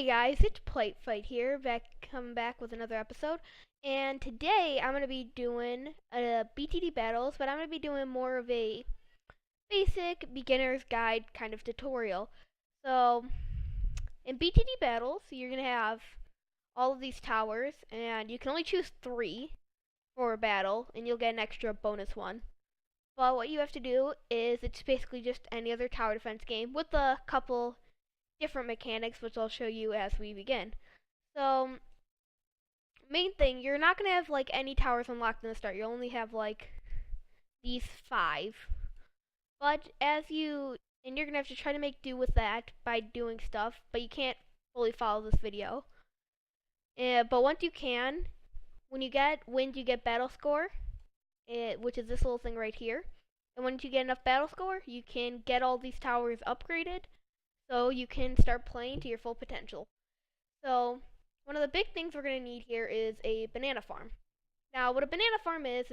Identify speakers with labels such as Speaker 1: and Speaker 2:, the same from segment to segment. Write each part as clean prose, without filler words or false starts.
Speaker 1: Hey guys, it's Plate Fight here, coming back with another episode. And today I'm gonna be doing a BTD Battles, but I'm gonna be doing more of a basic beginner's guide kind of tutorial. So in BTD Battles, you're gonna have all of these towers, and you can only choose 3 for a battle, and you'll get an extra bonus one. But what you have to do is it's basically just any other tower defense game with a couple different mechanics, which I'll show you as we begin. So, main thing, you're not gonna have like any towers unlocked in the start. You only have like these 5. But and you're gonna have to try to make do with that by doing stuff, but you can't fully follow this video. But once you can, when you get wins, you get battle score, which is this little thing right here. And once you get enough battle score, you can get all these towers upgraded, so you can start playing to your full potential. So, one of the big things we're going to need here is a banana farm. Now, what a banana farm is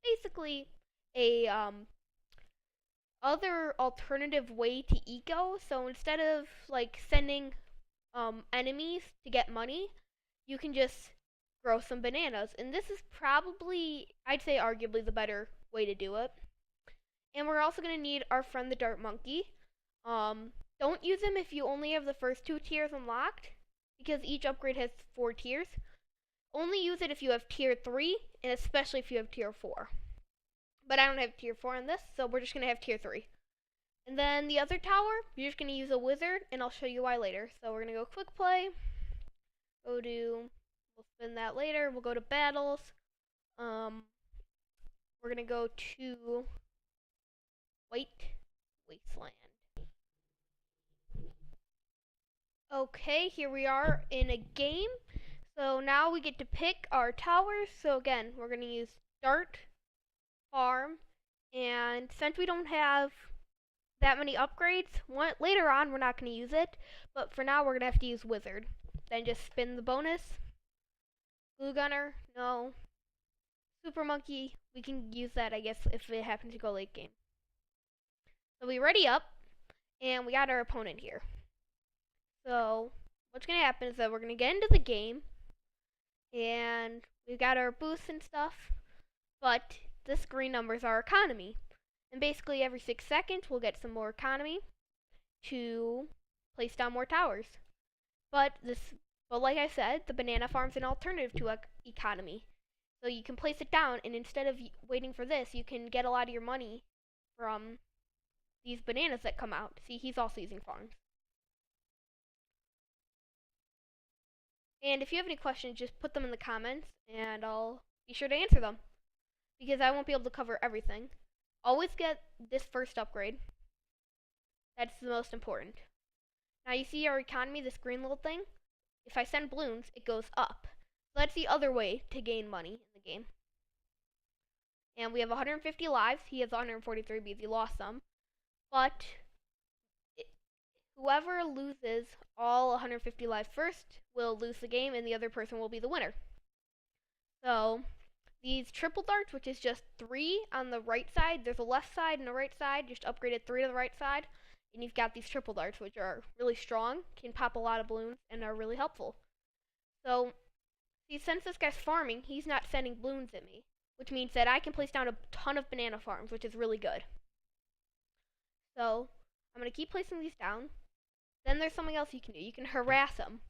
Speaker 1: basically a other alternative way to eco. So instead of like sending enemies to get money, you can just grow some bananas. And this is probably, I'd say arguably the better way to do it. And we're also going to need our friend the dart monkey. Don't use him if you only have the first 2 tiers unlocked, because each upgrade has 4 tiers. Only use it if you have tier 3, and especially if you have tier 4. But I don't have tier 4 on this, so we're just going to have tier 3. And then the other tower, you're just going to use a wizard, and I'll show you why later. So we're going to go quick play. We'll spin that later. We'll go to battles. We're going to go to White Wasteland. Okay, here we are in a game. So now we get to pick our towers. So again, we're going to use Dart, Farm, and since we don't have that many upgrades, later on we're not going to use it, but for now we're going to have to use Wizard. Then just spin the bonus. Glue Gunner, no. Super Monkey, we can use that I guess if it happens to go late game. So we ready up, and we got our opponent here. So, what's going to happen is that we're going to get into the game, and we've got our boosts and stuff, but this green number is our economy. And basically every 6 seconds we'll get some more economy to place down more towers. But like I said, the banana farm's an alternative to economy. So you can place it down, and instead of waiting for this, you can get a lot of your money from these bananas that come out. See, he's also using farms. And if you have any questions, just put them in the comments, and I'll be sure to answer them, because I won't be able to cover everything. Always get this first upgrade. That's the most important. Now you see our economy, this green little thing? If I send balloons, it goes up. So that's the other way to gain money in the game. And we have 150 lives. He has 143 because he lost some. But whoever loses all 150 lives first will lose the game, and the other person will be the winner. So, these triple darts, which is just 3 on the right side, there's a left side and a right side, just upgraded 3 to the right side, and you've got these triple darts, which are really strong, can pop a lot of balloons, and are really helpful. So, see, since this guy's farming, he's not sending balloons at me, which means that I can place down a ton of banana farms, which is really good. So, I'm going to keep placing these down. Then there's something else you can do. You can harass him.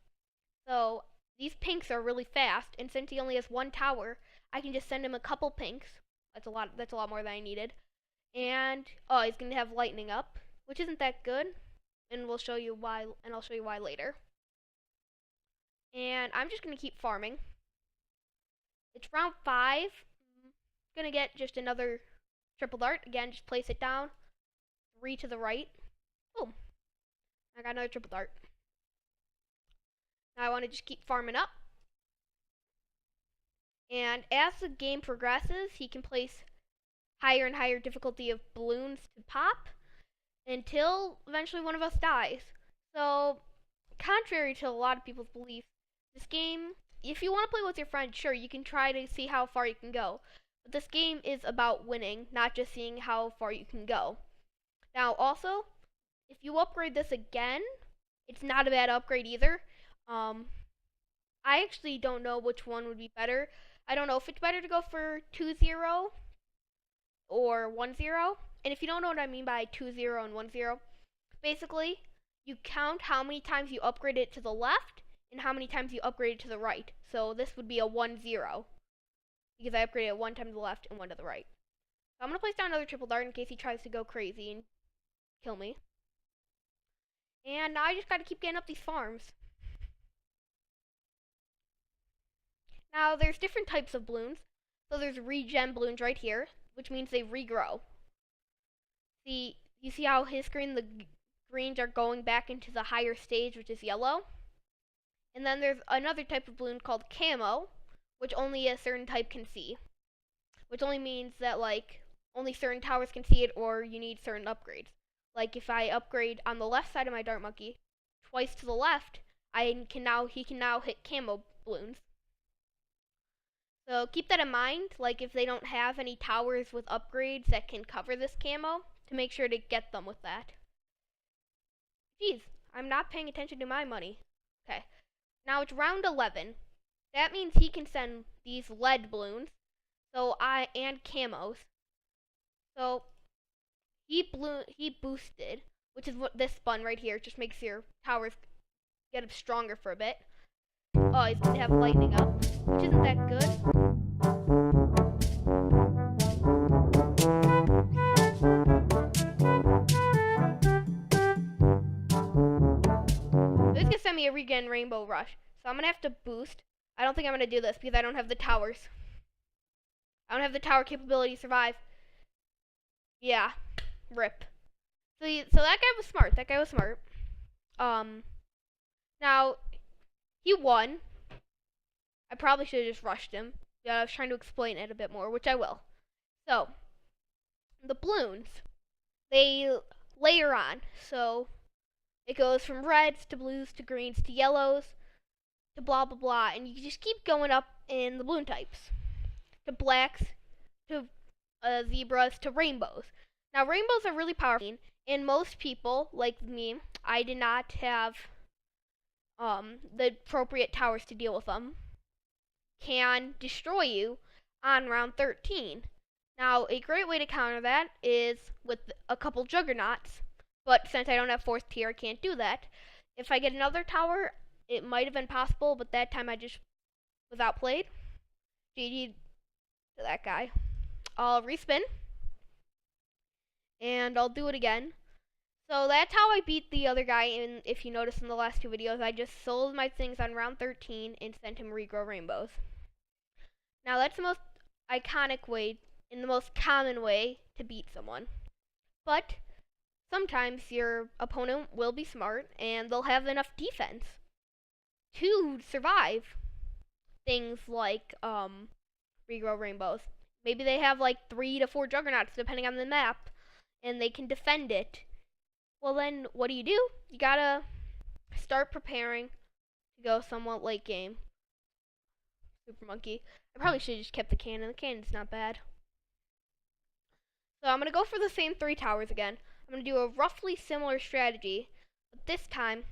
Speaker 1: So, these pinks are really fast, and since he only has 1 tower, I can just send him a couple pinks. That's a lot more than I needed. And he's going to have lightning up, which isn't that good, and I'll show you why later. And I'm just going to keep farming. It's round 5. I'm going to get just another triple dart. Again, just place it down. 3 to the right. Boom. I got another triple dart. Now I want to just keep farming up. And as the game progresses, he can place higher and higher difficulty of balloons to pop until eventually one of us dies. So, contrary to a lot of people's beliefs, this game, if you want to play with your friends, sure, you can try to see how far you can go. But this game is about winning, not just seeing how far you can go. Now, also, if you upgrade this again, it's not a bad upgrade either. Um, I actually don't know which one would be better. I don't know if it's better to go for 2-0 or 1-0. And if you don't know what I mean by 2-0 and 1-0, basically, you count how many times you upgrade it to the left and how many times you upgrade it to the right. So this would be a 1-0 because I upgraded it one time to the left and one to the right. So I'm going to place down another triple dart in case he tries to go crazy and kill me. And now I just got to keep getting up these farms. Now there's different types of balloons. So there's regen balloons right here, which means they regrow. See, you see how his green, the greens are going back into the higher stage, which is yellow. And then there's another type of balloon called camo, which only a certain type can see. Which only means that like only certain towers can see it, or you need certain upgrades. Like if I upgrade on the left side of my dart monkey twice to the left, he can now hit camo balloons. So keep that in mind. Like if they don't have any towers with upgrades that can cover this camo, to make sure to get them with that. Jeez, I'm not paying attention to my money. Okay, now it's round 11. That means he can send these lead balloons. And camos. So he boosted, which is what this button right here just makes your towers get stronger for a bit. Oh, he's gonna have lightning up, which isn't that good. So he's gonna send me a regen rainbow rush. So I'm gonna have to boost. I don't think I'm gonna do this because I don't have the towers. I don't have the tower capability to survive. Yeah, rip. So that guy was smart. That guy was smart. Now he won. I probably should have just rushed him. Yeah, I was trying to explain it a bit more, which I will. So the balloons, they layer on. So it goes from reds to blues to greens to yellows to blah blah blah, and you just keep going up in the balloon types to blacks to zebras to rainbows. Now rainbows are really powerful, and most people like me, I did not have the appropriate towers to deal with them, can destroy you on round 13. Now a great way to counter that is with a couple juggernauts, but since I don't have 4th tier, I can't do that. If I get another tower, it might have been possible, but that time I just was outplayed. GG to that guy. I'll respin, and I'll do it again. So that's how I beat the other guy, and if you notice in the last 2 videos, I just sold my things on round 13 and sent him regrow rainbows. Now that's the most iconic way, and the most common way to beat someone. But sometimes your opponent will be smart, and they'll have enough defense to survive things like regrow rainbows. Maybe they have like 3 to 4 juggernauts depending on the map, and they can defend it. Well then, what do? You gotta start preparing to go somewhat late game. Super Monkey. I probably should have just kept the cannon. The cannon's not bad. So I'm gonna go for the same 3 towers again. I'm gonna do a roughly similar strategy, but this time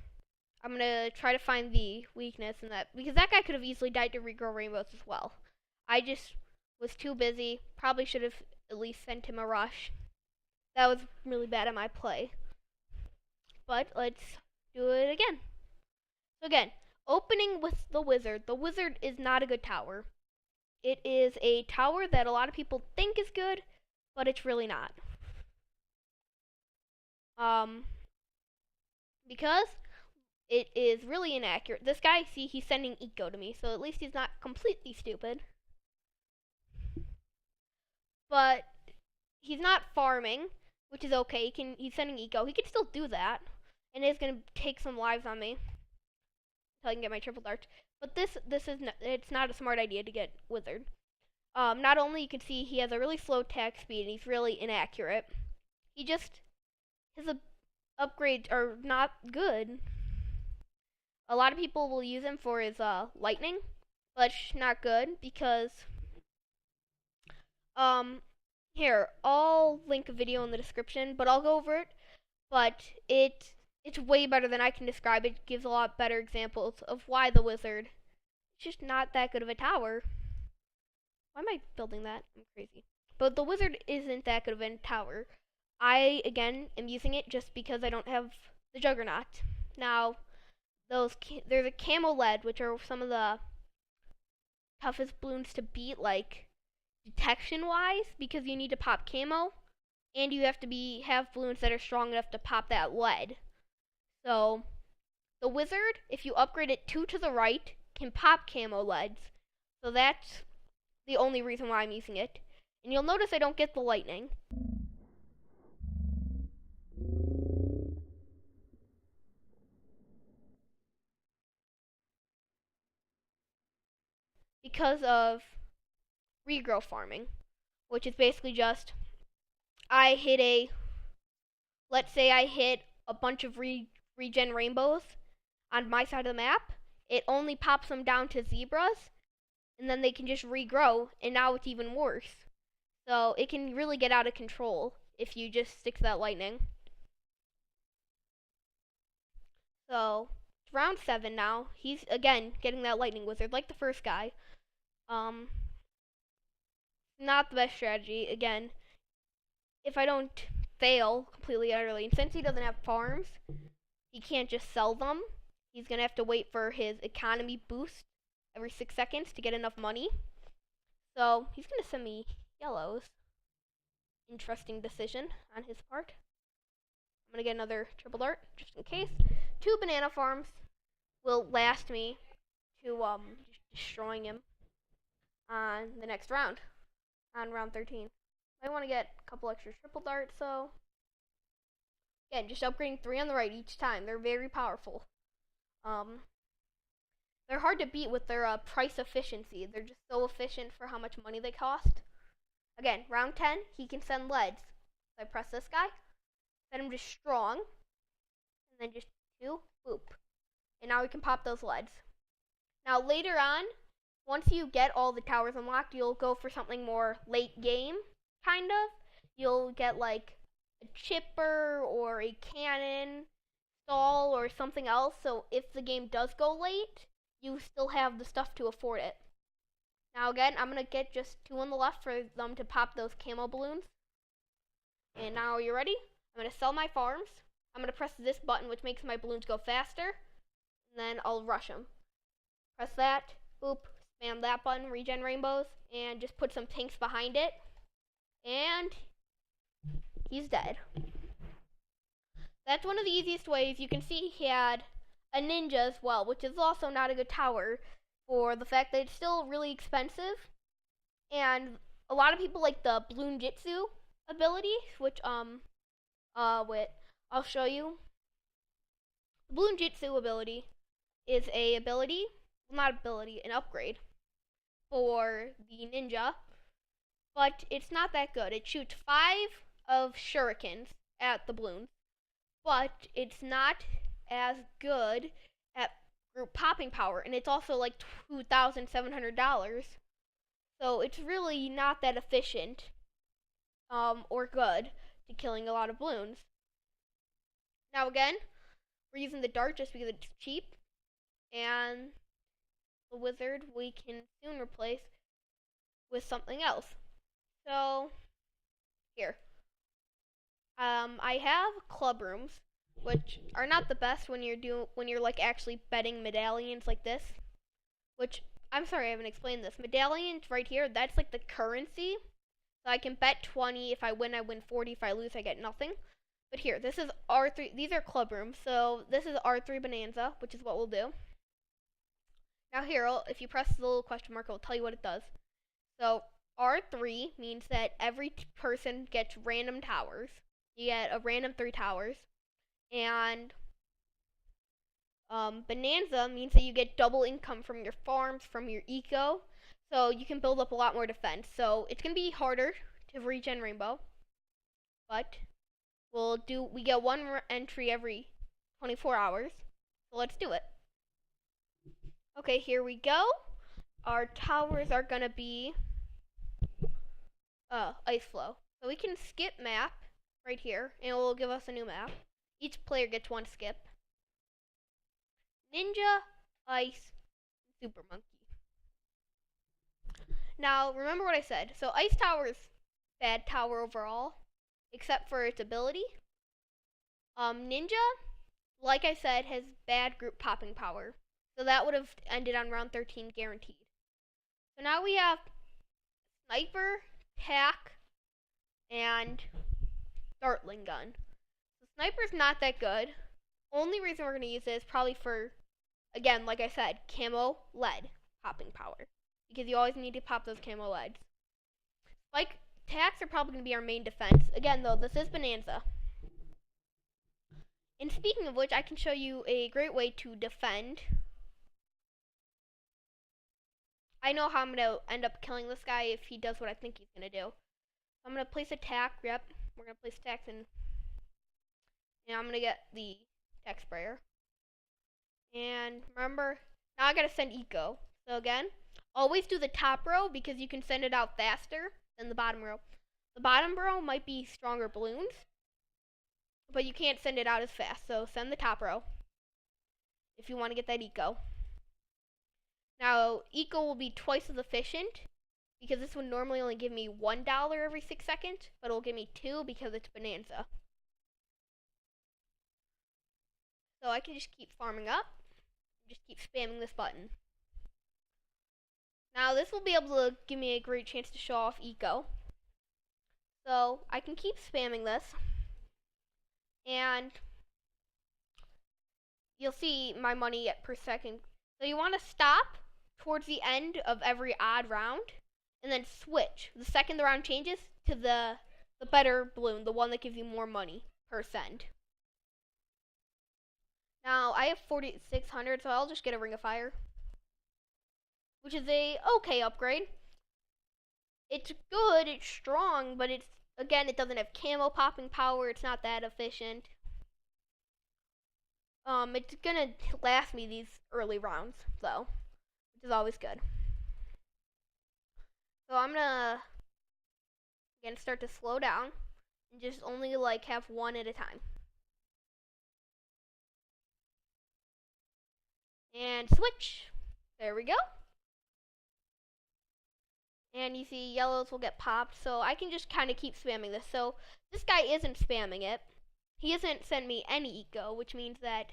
Speaker 1: I'm gonna try to find the weakness in that, because that guy could have easily died to regrow rainbows as well. I just was too busy. Probably should have at least sent him a rush. That was really bad at my play. But let's do it again. So again, opening with the wizard. The wizard is not a good tower. It is a tower that a lot of people think is good, but it's really not. Because it is really inaccurate. This guy, see, he's sending eco to me, so at least he's not completely stupid. But he's not farming, which is okay. He's sending eco. He can still do that, and it's gonna take some lives on me until I can get my triple darts. But it's not a smart idea to get wizard. Not only you can see he has a really slow attack speed and he's really inaccurate. His upgrades are not good. A lot of people will use him for his lightning, but it's not good because here, I'll link a video in the description, but I'll go over it. But it It's way better than I can describe. It gives a lot better examples of why the wizard is just not that good of a tower. Why am I building that? I'm crazy. But the wizard isn't that good of a tower. I, again, am using it just because I don't have the juggernaut. Now, there's a camel lead, which are some of the toughest balloons to beat, like detection wise, because you need to pop camo, and you have to have balloons that are strong enough to pop that lead. So the wizard, if you upgrade it 2 to the right, can pop camo leads. So that's the only reason why I'm using it. And you'll notice I don't get the lightning. Because of regrow farming, which is basically just let's say I hit a bunch of regen rainbows on my side of the map. It only pops them down to zebras, and then they can just regrow, and now it's even worse. So it can really get out of control if you just stick to that lightning. So it's round 7 now. He's again getting that lightning wizard like the first guy. Not the best strategy. Again, if I don't fail completely utterly, and since he doesn't have farms, he can't just sell them. He's gonna have to wait for his economy boost every 6 seconds to get enough money. So he's gonna send me yellows. Interesting decision on his part. I'm gonna get another triple dart just in case. 2 banana farms will last me to destroying him on the next round, on round 13. I want to get a couple extra triple darts, so again, just upgrading 3 on the right each time. They're very powerful. They're hard to beat with their price efficiency. They're just so efficient for how much money they cost. Again, round 10, he can send leads. So I press this guy, send him to strong, and then just 2, boop. And now we can pop those leads. Now later on, once you get all the towers unlocked, you'll go for something more late game, kind of. You'll get like a chipper or a cannon stall or something else, so if the game does go late, you still have the stuff to afford it. Now again, I'm going to get just 2 on the left for them to pop those camo balloons. And now, are you ready? I'm going to sell my farms. I'm going to press this button, which makes my balloons go faster. And then I'll rush them. Press that, boop, spam that button, regen rainbows, and just put some tanks behind it. And he's dead. That's one of the easiest ways. You can see he had a ninja as well, which is also not a good tower for the fact that it's still really expensive. And a lot of people like the balloon jitsu ability, which wait, I'll show you. The balloon jitsu ability is a ability, well, not ability, an upgrade for the ninja, but it's not that good. It shoots 5 of shurikens at the balloons, but it's not as good at group popping power, and it's also like $2,700. So it's really not that efficient or good to killing a lot of balloons. Now again, we're using the dart just because it's cheap, and the wizard we can soon replace with something else. So here, I have club rooms, which are not the best when you're like actually betting medallions like this. Which, I'm sorry, I haven't explained this. Medallions right here, that's like the currency. So I can bet 20. If I win, I win 40. If I lose, I get nothing. But here, this is R3. These are club rooms. So this is R3 Bonanza, which is what we'll do. Now here, if you press the little question mark, it will tell you what it does. So R3 means that every person gets random towers. You get a random 3 towers. And Bonanza means that you get double income from your farms, from your eco. So you can build up a lot more defense. So it's going to be harder to regen rainbow. But we get 1 entry every 24 hours. So let's do it. Okay, here we go. Our towers are going to be ice flow. So we can skip map right here, and it will give us a new map. Each player gets one skip. Ninja, Ice, Super Monkey. Now, remember what I said. So Ice Tower is bad tower overall, except for its ability. Ninja, like I said, has bad group popping power. So that would have ended on round 13 guaranteed. So now we have Sniper, Tack, and Dartling Gun. So Sniper's not that good. Only reason we're going to use it is probably for, again, like I said, camo lead popping power. Because you always need to pop those camo leads. Spike Tacks are probably going to be our main defense. Again, though, this is Bonanza. And speaking of which, I can show you a great way to defend. I know how I'm going to end up killing this guy if he does what I think he's going to do. I'm going to place a tack. Yep, we're going to place tacks in. And I'm going to get the tack sprayer. And remember, now I got to send eco. So again, always do the top row because you can send it out faster than the bottom row. The bottom row might be stronger balloons, but you can't send it out as fast. So send the top row if you want to get that eco. Now, eco will be twice as efficient because this would normally only give me $1 every 6 seconds, but it'll give me 2 because it's Bonanza. So I can just keep farming up, just keep spamming this button. Now this will be able to give me a great chance to show off eco. So I can keep spamming this, and you'll see my money per second. So you want to stop towards the end of every odd round, and then switch the second the round changes to the better balloon, the one that gives you more money per send. Now I have 4,600, so I'll just get a Ring of Fire, which is a okay upgrade. It's good, it's strong, but it doesn't have camo popping power. It's not that efficient. It's gonna last me these early rounds though, which is always good. So I'm gonna again start to slow down and just only like have one at a time. And switch. There we go. And you see yellows will get popped, so I can just kind of keep spamming this. So this guy isn't spamming it. He hasn't sent me any eco, which means that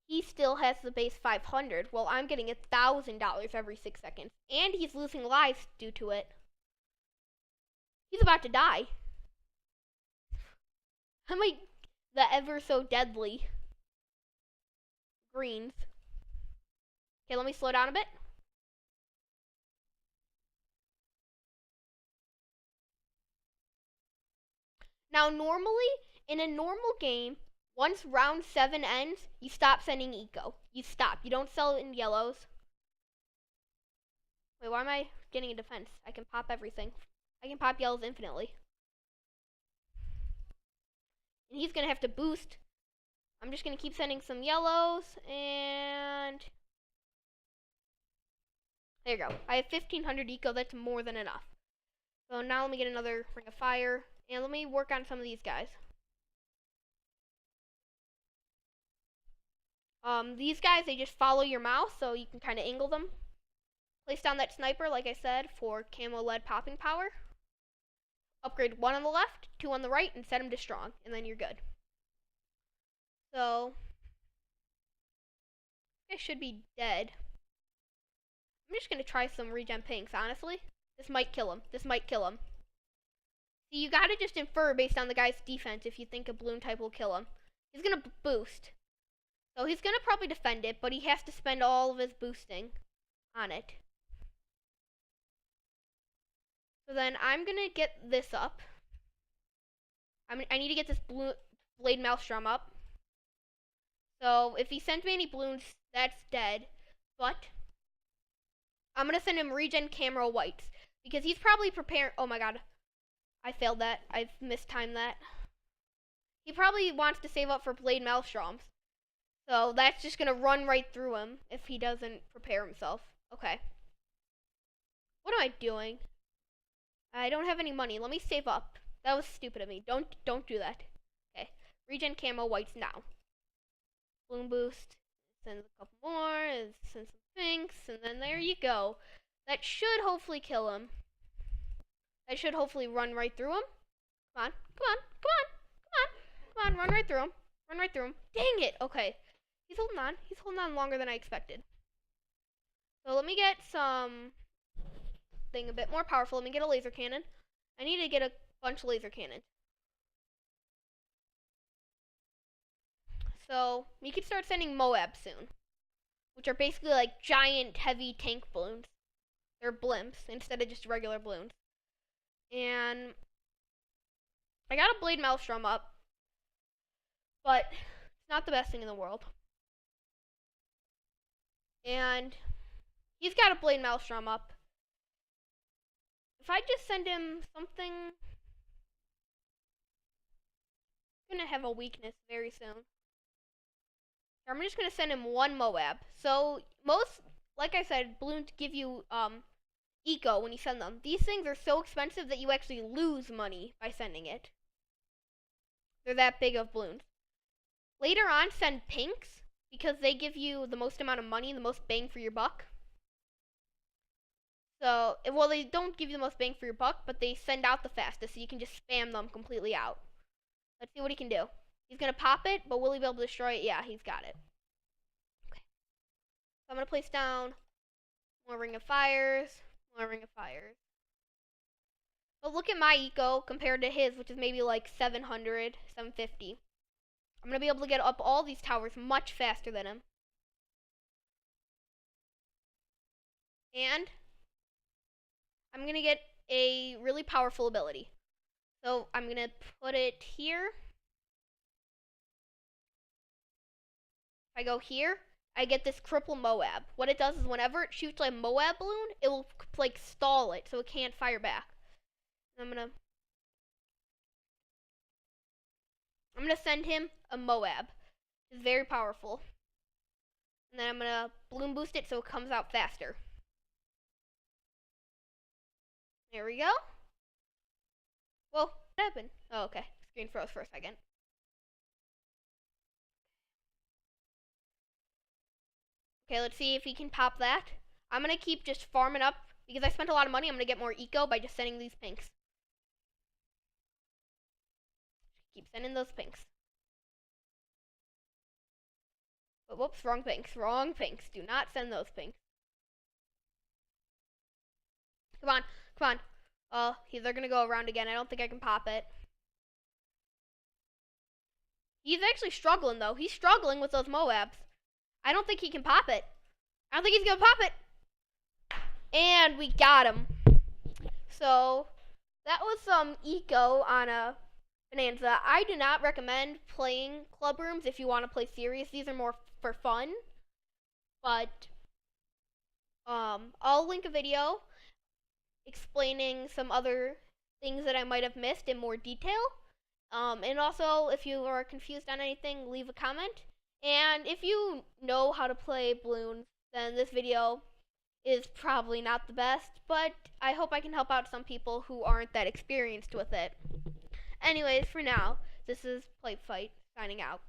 Speaker 1: he still has the base 500, while I'm getting $1,000 every 6 seconds. And he's losing lives due to it. He's about to die. I'm like the ever so deadly greens. Okay, let me slow down a bit. Now, normally, in a normal game, once round 7 ends, you stop sending eco. You stop. You don't sell it in yellows. Wait, why am I getting a defense? I can pop everything. I can pop yellows infinitely. And he's going to have to boost. I'm just going to keep sending some yellows, and there you go. I have 1,500 eco. That's more than enough. So now let me get another Ring of Fire. And let me work on some of these guys. These guys, they just follow your mouse, so you can kind of angle them. Place down that sniper, like I said, for camo lead popping power. Upgrade 1 on the left, 2 on the right, and set them to strong, and then you're good. So, I should be dead. I'm just going to try some regen pinks, honestly. This might kill him. This might kill him. See, you gotta just infer based on the guy's defense if you think a balloon type will kill him. He's gonna boost. So he's gonna probably defend it, but he has to spend all of his boosting on it. So then I'm gonna get this up. I need to get this Blade Maelstrom up. So if he sends me any balloons, that's dead. But I'm gonna send him regen camera whites because he's probably preparing. Oh my god. I failed that. I've mistimed that. He probably wants to save up for Blade Maelstroms. So that's just going to run right through him if he doesn't prepare himself. Okay. What am I doing? I don't have any money. Let me save up. That was stupid of me. Don't do that. Okay. Regen camo, whites now. Bloom boost, sends a couple more, and sends some pinks, and then there you go. That should hopefully kill him. That should hopefully run right through him. Come on, come on, come on, come on, come on, run right through him. Run right through him. Dang it, okay. He's holding on. He's holding on longer than I expected. So let me get something a bit more powerful. Let me get a laser cannon. I need to get a bunch of laser cannons. So we can start sending Moab soon, which are basically like giant, heavy tank balloons. They're blimps instead of just regular balloons. And I got a Blade Maelstrom up, but it's not the best thing in the world. And he's got a Blade Maelstrom up. If I just send him something, I'm gonna have a weakness very soon. I'm just gonna send him one Moab. So most, like I said, balloons give you eco when you send them. These things are so expensive that you actually lose money by sending it. They're that big of balloons. Later on, send pinks because they give you the most amount of money, the most bang for your buck. So, well, they don't give you the most bang for your buck, but they send out the fastest, so you can just spam them completely out. Let's see what he can do. He's gonna pop it, but will he be able to destroy it? Yeah, he's got it. Okay. So I'm gonna place down more Ring of Fires, more Ring of Fires. But look at my eco compared to his, which is maybe like 700, 750. I'm gonna be able to get up all these towers much faster than him. And I'm gonna get a really powerful ability. So I'm gonna put it here. If I go here, I get this cripple Moab. What it does is whenever it shoots like a Moab balloon, it will like stall it so it can't fire back. I'm gonna send him a Moab. It's very powerful. And then I'm gonna bloom boost it so it comes out faster. There we go. Whoa, what happened? Oh, okay. Screen froze for a second. Okay, let's see if he can pop that. I'm gonna keep just farming up because I spent a lot of money. I'm gonna get more eco by just sending these pinks. Keep sending those pinks. But whoops, wrong pinks. Wrong pinks. Do not send those pinks. Come on, come on. Oh, they're gonna go around again. I don't think I can pop it. He's actually struggling though. He's struggling with those Moabs. I don't think he can pop it. I don't think he's gonna pop it. And we got him. So that was some eco on a Bonanza. I do not recommend playing club rooms if you want to play serious. These are more for fun. But I'll link a video explaining some other things that I might have missed in more detail. And also, if you are confused on anything, leave a comment. And if you know how to play balloons, then this video is probably not the best, but I hope I can help out some people who aren't that experienced with it. Anyways, for now, this is Plate Fight, signing out.